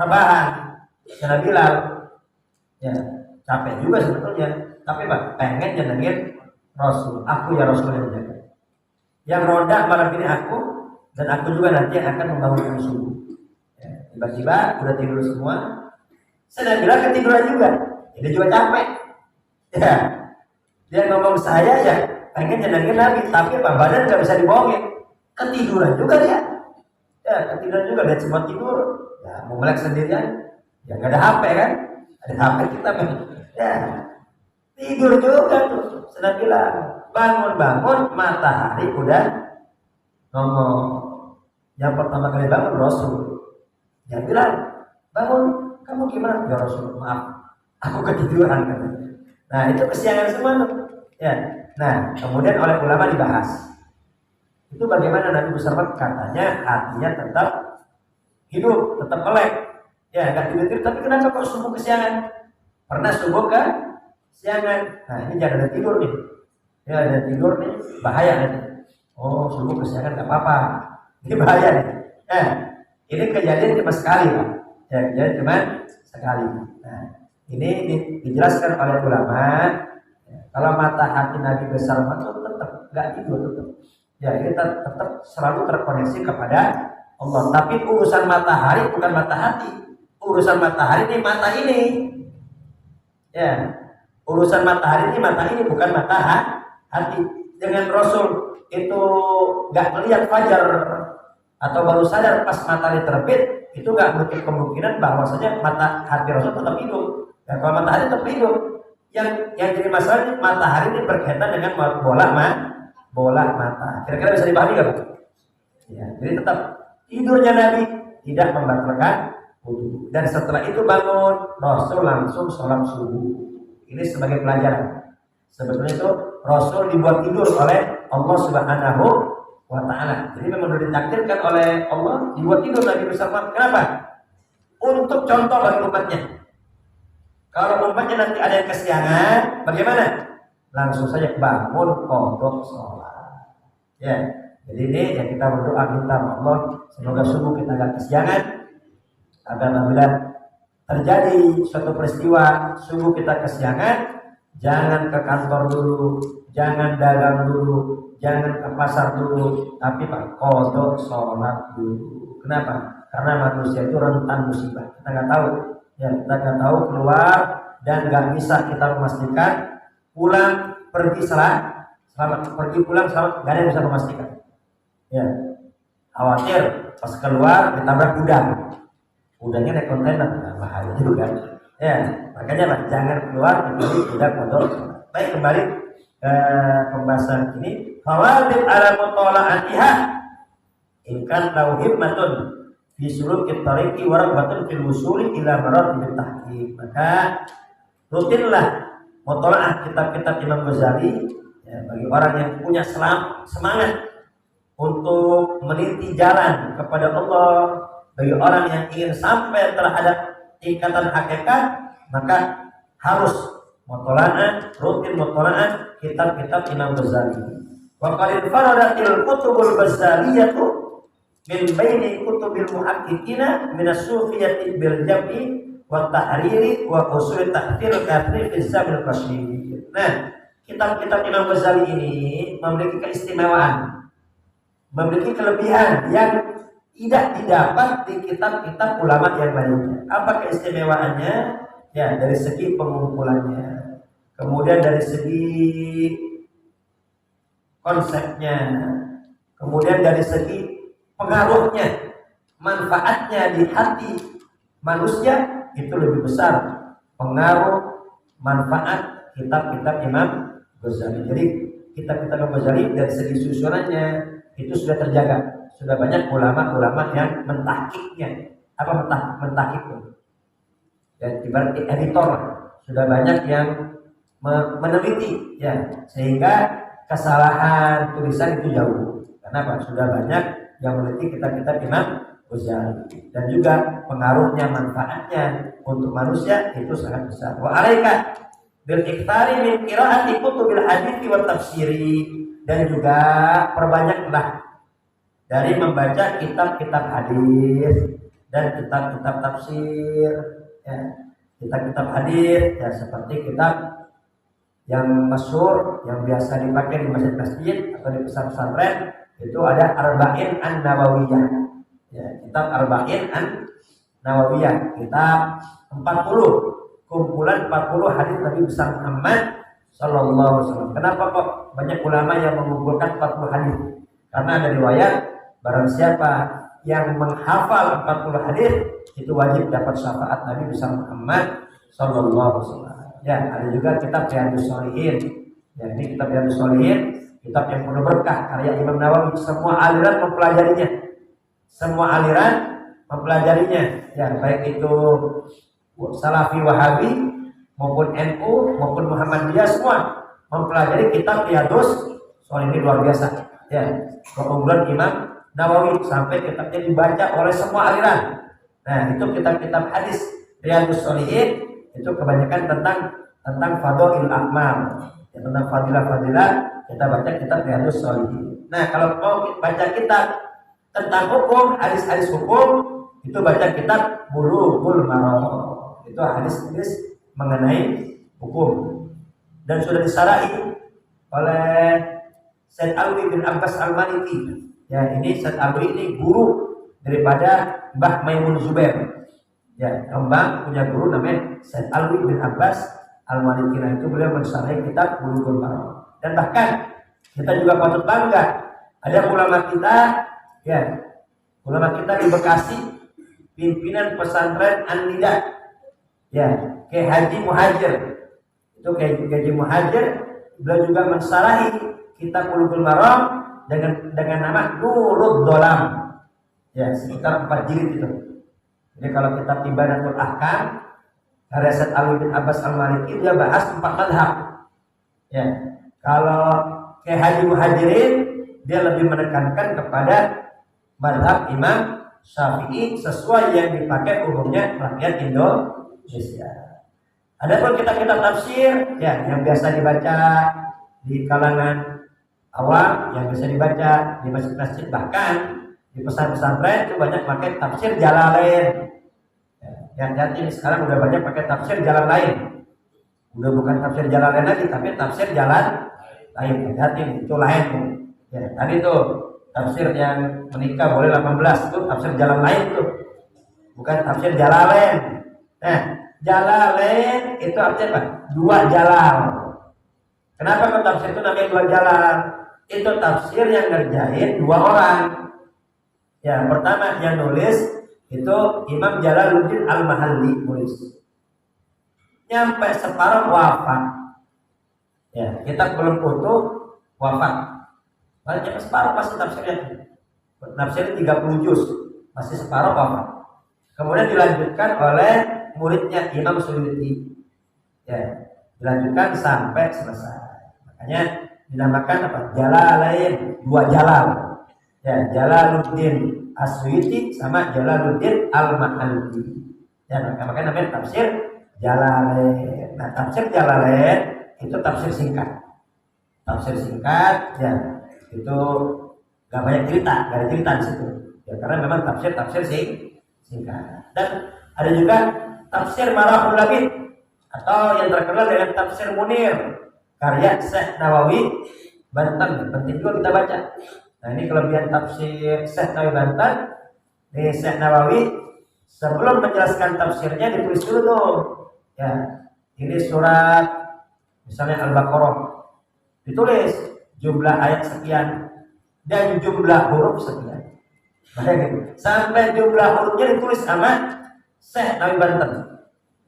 rebahan. Karena Bilal, ya capek juga sebetulnya, tapi Pak pengen nyenengin Rasul. Aku ya Rasul yang jaga. Yang ronda malam ini aku, dan aku juga nanti akan membangunkan subuh. Ya, tiba-tiba udah tidur semua. Saya bilang ketiduran juga, dia juga capek. Ya, dia ngomong saya ya pengen nyenengin Nabi, tapi Pak badan nggak bisa dibohongin, ketiduran juga dia. Ya, ketiduran juga, dia cuma tidur. Ya, mau melek sendirian, ya nggak ada HP kan? Ada HP kita kan? Ya, tidur juga tuh. Saya bilang bangun-bangun matahari udah ngomong. Yang pertama kali bangun Rasul. Dia bilang bangun. Kamu gimana? Ya Rasul, maaf, aku ketiduran kan. Nah itu kesiangan semua tuh. Ya. Nah kemudian oleh ulama dibahas. Itu bagaimana Nabi besar katanya hatinya tetap hidup, tetap melek. Ya nggak tidur, tapi kenapa kok subuh kesiangan? Pernah subuh kan? Kesiangan. Nah ini jangan ada tidur nih. Ya ada tidur nih, bahaya nih. Oh subuh kesiangan nggak apa-apa. Ini bahaya nih. Nah ini kejadian cuma sekali Pak. Ya, jadi cuma sekali. Nah, ini dijelaskan oleh ulama. Ya, kalau mata hati Nabi besar itu tetap nggak tidur tetap. Ya, ini tetap selalu terkoneksi kepada Allah. Tapi urusan matahari bukan mata hati. Urusan matahari ini mata ini. Ya, urusan matahari ini mata ini bukan mata hati. Dengan Rasul itu nggak melihat fajar atau baru sadar pas matahari terbit, itu nggak menutup kemungkinan bahwasanya mata hati Rasul tetap hidup. Dan kalau matahari tetap hidup, yang jadi masalah ini matahari ini berkaitan dengan bola mata. Kira-kira bisa dipahami nggak Pak? Ya, jadi tetap tidurnya Nabi tidak membatalkan wudu. Dan setelah itu bangun, Rasul langsung sholat subuh. Ini sebagai pelajaran. Sebetulnya itu Rasul dibuat tidur oleh Allah Subhanahu wa ta'ala. Jadi memang sudah ditakdirkan oleh Allah dibuat tidur Nabi bersama. Kenapa? Untuk contoh bagi umatnya. Kalau umatnya nanti ada yang kesiangan, bagaimana? Langsung saja bangun qadha sholat. Ya, jadi ini yang kita berdoa minta Allah semoga subuh kita agak kesiangan. Agar apabila terjadi suatu peristiwa subuh kita kesiangan, jangan ke kantor dulu, jangan dagang dulu, jangan ke pasar dulu, tapi Pak qadha sholat dulu. Kenapa? Karena manusia itu rentan musibah. Kita nggak tahu, ya kita nggak tahu keluar dan nggak bisa kita memastikan pulang pergi selamat, pergi pulang selamat, nggak ada yang bisa memastikan. Ya, khawatir pas keluar ditabrak udang. Udangnya naik kontainer, nah, bahaya juga kan. Ya, makanya lah jangan keluar kecuali udah kodok. Baik, kembali ke pembahasan ini. Fawabil ala mutola'atiha inkan tauhimmatun fi sulukit tariqi wa raghbatun fil wusuli ila maratibit tahqiq. Maka rutinlah mutola'ah kitab-kitab Imam Ghazali ya, bagi orang yang punya semangat untuk meniti jalan kepada Allah, bagi orang yang ingin sampai terhadap tingkatan hakikat, maka harus mutola'ah, rutin mutola'ah kitab-kitab Imam Ghazali. Wa qad faradatil kutubul Ghazaliyatu min baini kutubil muhaqqiqina min as-sufiyyati bil jam'i wa tahriri wa usul tahdir kafir fi zabil qasir. Nah, kitab-kitab Imam Ghazali ini memiliki keistimewaan, memiliki kelebihan yang tidak didapat di kitab-kitab ulama yang lainnya. Apa keistimewaannya? Ya, dari segi pengumpulannya, kemudian dari segi konsepnya, kemudian dari segi pengaruhnya, manfaatnya di hati manusia itu lebih besar pengaruh manfaat kitab-kitab Imam Ghazali. Jadi kitab-kitab Imam Ghazali dari segi susunannya itu sudah terjaga, sudah banyak ulama-ulama yang mentahkiknya. Apa mentahkik itu? Dan ibarat editor, sudah banyak yang meneliti ya, sehingga kesalahan tulisan itu jauh. Kenapa? Sudah banyak yang meneliti kitab-kitab Imam Ghazali, dan juga pengaruhnya, manfaatnya untuk manusia itu sangat besar. Wa alaika bil ikhtari min qiraati kutubil hadithi wa tafsiri, dan juga perbanyaklah dari membaca kitab-kitab hadis dan kitab-kitab tafsir ya. Kitab-kitab hadis ya, seperti kitab yang masyhur yang biasa dipakai di masjid-masjid atau di pesantren itu ada Arba'in An-Nawawiyah ya, kitab Arba'in An-Nawawiyah, kitab 40 kumpulan 40 hadis Nabi besar Muhammad sallallahu alaihi wasallam. Kenapa kok banyak ulama yang mengumpulkan 40 hadis? Karena ada riwayat barang siapa yang menghafal 40 hadis itu wajib dapat syafaat Nabi besar Muhammad sallallahu alaihi wasallam. Ya, ada juga kitab Riyadhus Shalihin. Ya, ini kitab Riyadhus Shalihin, kitab yang penuh berkah karya Imam Nawawi. Semua aliran mempelajarinya. Semua aliran mempelajarinya. Ya, baik itu Salafi Wahabi maupun NU maupun Muhammadiyah, semua mempelajari kitab Riyadhus Shalihin. Ini luar biasa. Ya, keunggulan Imam Nawawi sampai kitabnya dibaca oleh semua aliran. Nah, itu kitab-kitab hadis Riyadhus Shalihin itu kebanyakan tentang fadhail amal, ya, tentang fadilah-fadilah. Kita baca kitab Riyadhus Shalihin. Nah, kalau mau baca kitab tentang hukum, hadis-hadis hukum, itu baca kitab Bulughul Maram. Itu hadis-hadis mengenai hukum dan sudah disarahi oleh Said Alwi bin Abbas Al-Maliki. Ya, ini Said Alwi ini guru daripada Mbah Maimun Zubair. Ya, Mbah punya guru namanya Said Alwi bin Abbas Al-Maliki. Nah, itu beliau mensarahi kitab Bulughul Maram. Dan bahkan kita juga patut bangga, ada ulama kita, ya, ulama kita di Bekasi, pimpinan pesantren An-Nida, ya, Kiai Haji Muhajir. Itu Kiai Haji Muhajir, beliau juga mensarahi kitab Bulughul Maram dengan nama Nurud Dolam. Ya, sekitar 4 jilid itu. Jadi kalau kitab Ibadatul Ahkam karya Said Alwi bin Abbas Al-Maliki, dia bahas 4 mazhab. Ya, kalau Kiai Haji Muhajirin dia lebih menekankan kepada mazhab Imam Syafi'i sesuai yang dipakai umumnya rakyat Indonesia. Adapun kitab-kitab tafsir ya, yang biasa dibaca di kalangan awam, yang bisa dibaca di masjid-masjid, bahkan di pesantren itu banyak pakai tafsir Jalalain. Yang jadi sekarang udah banyak pakai tafsir jalan lain. Udah bukan tafsir Jalalain lagi, tapi tafsir jalan lain. Hati itu lain. Ya, tadi itu tafsir yang menikah boleh 18 itu tafsir jalan lain tuh. Bukan tafsir Jalalain. Nah, Jalalain itu artinya apa? 2 jalan. Kenapa kok tafsir itu namanya 2 jalan? Itu tafsir yang ngerjain 2 orang. Ya, pertama yang nulis itu Imam Jalaluddin Al-Mahalli nulis. Nyampe separuh wafat. Ya, kita belum utuh wafat. Nyampe separuh masih tafsirnya. Tafsirnya 30 juz, masih separuh wafat. Kemudian dilanjutkan oleh muridnya Imam Suyuti. Ya, dilanjutkan sampai selesai. Makanya dinamakan apa? Jalalain, dua jalal. Ya, Jalaluddin As-Suyuti sama Jalaluddin Al-Mahalli. Ya, makanya namanya tafsir Jalalain. Nah, tafsir Jalalain itu tafsir singkat. Tafsir singkat, ya, itu gak banyak cerita, gak ada cerita di situ. Ya, karena memang tafsir singkat. Dan ada juga tafsir Marahul Labid atau yang terkenal dengan tafsir Munir karya Syekh Nawawi Banten. Penting juga kita baca. Nah, ini kelebihan tafsir Syekh Nawawi Banten. Di Syekh Nawawi sebelum menjelaskan tafsirnya ditulis dulu tuh. Ya, ini surat misalnya Al-Baqarah. Ditulis jumlah ayat sekian dan jumlah huruf sekian. Sampai jumlah hurufnya ditulis sama Syekh Nawawi Banten.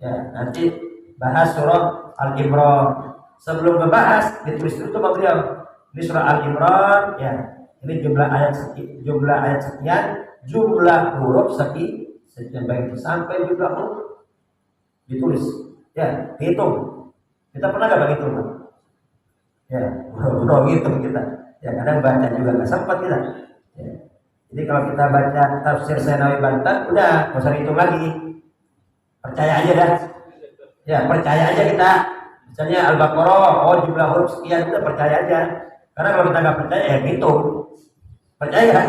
Ya, nanti bahas surah Al-Imran. Sebelum membahas ditulis dulu sama beliau. Ini surah Al-Imran, ya. Ini jumlah ayat sekian, jumlah huruf sekian, baik itu sampai jumlah huruf ditulis. Ya, hitung. Kita pernah nggak begitu, Pak? Ya, bro hitung kita. Ya, kadang baca juga nggak sempat kita. Ya. Jadi kalau kita baca tafsir Syekh Nawawi Banten, udah nggak usah hitung lagi. Percaya aja dah. Ya, percaya aja kita. Misalnya Al-Baqarah, oh jumlah huruf sekian, udah percaya aja. Karena kalau kita nggak percaya, ya hitung. Percaya,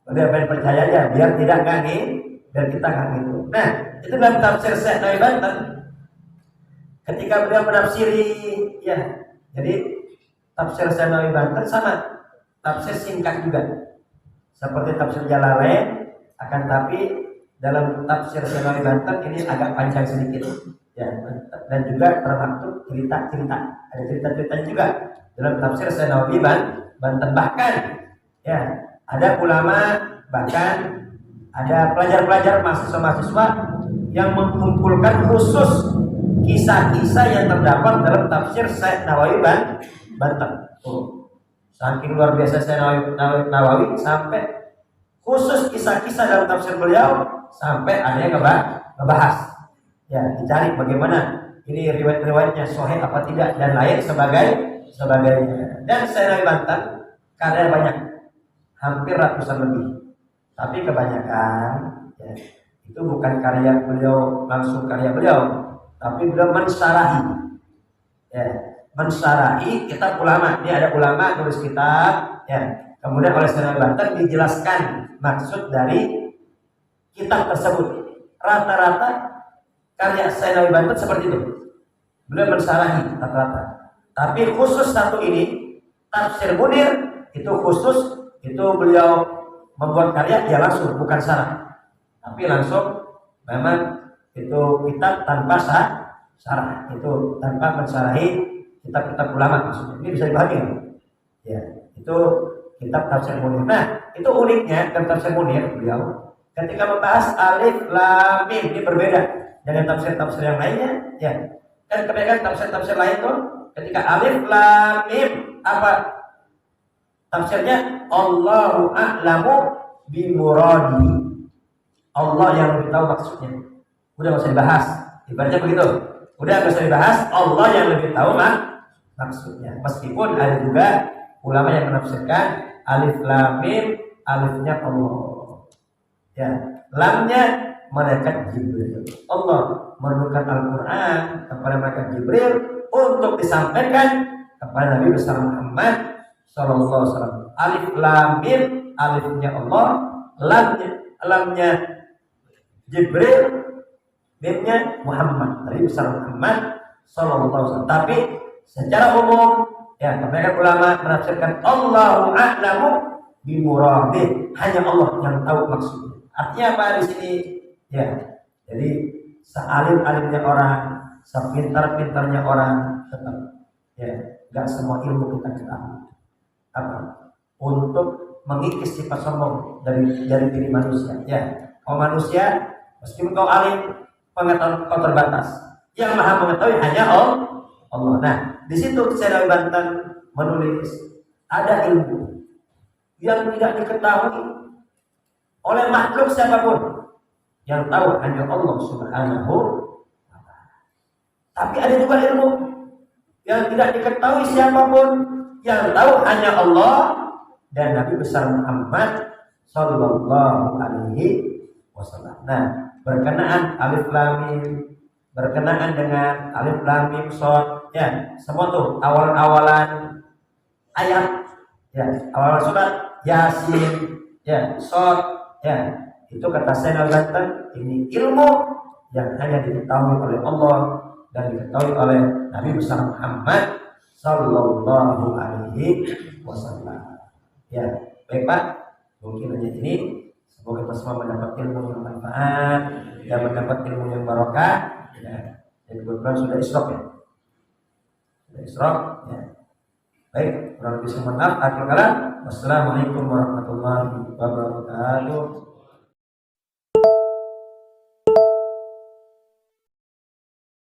udah percaya aja, biar tidak ngani, biar kita nggak gitu. Nah, itu dalam tafsir Syekh Nawawi Banten. Ketika beliau menafsiri, ya, jadi tafsir Syekh Nawawi Banten sama tafsir singkat juga, seperti tafsir Jalalain, akan tapi dalam tafsir Syekh Nawawi Banten ini agak panjang sedikit, ya, dan juga termaktub cerita-cerita, ada cerita-ceritanya juga dalam tafsir Syekh Nawawi Banten. Bahkan, ya, ada ulama, bahkan ada pelajar-pelajar mahasiswa-mahasiswa yang mengumpulkan khusus kisah-kisah yang terdapat dalam tafsir Syekh Nawawi Banten. Saking luar biasa Syekh Nawawi sampai khusus kisah-kisah dalam tafsir beliau sampai ada yang ngebahas. Ya, dicari bagaimana ini riwayat-riwayatnya sahih apa tidak dan lain sebagainya. Dan Syekh Nawawi Banten karya banyak, hampir ratusan lebih. Tapi kebanyakan, ya, itu bukan karya beliau, langsung karya beliau, tapi beliau mensyarahi, ya, mensyarahi kitab ulama. Ini ada ulama tulis kitab, ya, kemudian oleh Syekh Nawawi Banten dijelaskan maksud dari kitab tersebut. Rata-rata karya Syekh Nawawi Banten seperti itu, beliau mensyarahi rata-rata. Tapi khusus satu ini, tafsir Munir, itu khusus, itu beliau membuat karya, ya langsung, bukan syarah, tapi langsung memang itu kitab tanpa syarah, itu tanpa mensyarahi kitab-kitab ulama maksudnya. Ini bisa dipahami, ya, itu kitab tafsir Munir. Nah, itu uniknya dalam tafsir Munir beliau ketika membahas alif lam mim, ini berbeda dengan tafsir-tafsir yang lainnya, ya. Dan kebanyakan tafsir-tafsir lain tuh ketika alif lam mim apa tafsirnya? Allahu a'lamu bimuradi. Allah yang lebih tahu maksudnya. Udah nggak usah dibahas. Ibaratnya begitu. Udah nggak usah dibahas. Allah yang lebih tahu maksudnya. Meskipun ada juga ulama yang menafsirkan alif lam mim, alifnya Allah, ya, lamnya malaikat Jibril. Allah menurunkan Al-Quran kepada malaikat Jibril untuk disampaikan kepada Nabi besar Muhammad Sallallahu Alaihi Wasallam. Alif lam mim, alifnya Allah, lamnya Jibril, mimnya Muhammad, Nabi besar Muhammad Sallallahu Alaihi Wasallam. Tapi secara umum, ya, kebanyakan ulama menafsirkan Allahu a'lamu bimuradih, hanya Allah yang tahu maksudnya. Artinya apa di sini? Ya, jadi sealim-alimnya orang, sepintar-pintarnya orang, tetap, ya, nggak semua ilmu kita ketahui. Apa? Untuk mengikis sifat sombong dari diri manusia. Ya, kau manusia, meskipun kau alim, pengetahuan kau terbatas. Yang maha mengetahui hanya Allah. Nah, di situ saya Banten menulis ada ilmu yang tidak diketahui oleh makhluk siapapun. Yang tahu hanya Allah Subhanahu wa ta'ala. Tapi ada juga ilmu yang tidak diketahui siapapun, yang tahu hanya Allah dan Nabi besar Muhammad sallallahu alaihi wasallam. Nah, berkenaan alif lam mim, berkenaan dengan alif lam mim shad, ya, semua tuh awalan-awalan ayat, ya, awalan surat Yasin, ya, shad, ya, itu kata saya Banten, ini ilmu yang hanya diketahui oleh Allah dan diketahui oleh Nabi besar Muhammad sallallahu alaihi wasallam. Ya, baik Pak, mungkin hanya ini. Semoga kita semua mendapat ilmu yang bermanfaat dan mendapat ilmu yang barokah. Ya, dan kebetulan sudah isyraq ya. Sudah isyraq ya. Baik, kurang lebih mohon maaf. Akhir kalam. Wassalamualaikum warahmatullahi wabarakatuh.